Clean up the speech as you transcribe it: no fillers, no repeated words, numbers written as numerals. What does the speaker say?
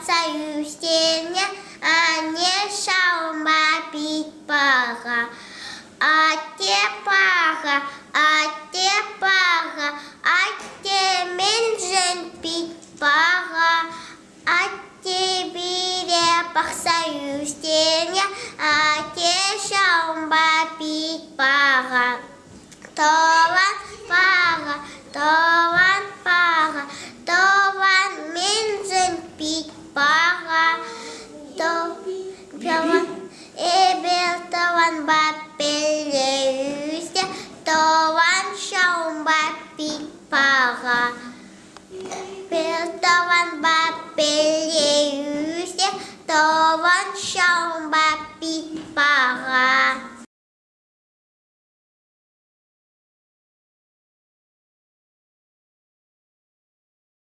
союзня, а не шаумба пить пара. А те пара, а те меньше пить пара. А те берепах союзня, а те шаумба пить пара. Тован пара, тован меньше пить пара. Тован бапелеюся, тован шаумба пить пара. Тован бапелеюся.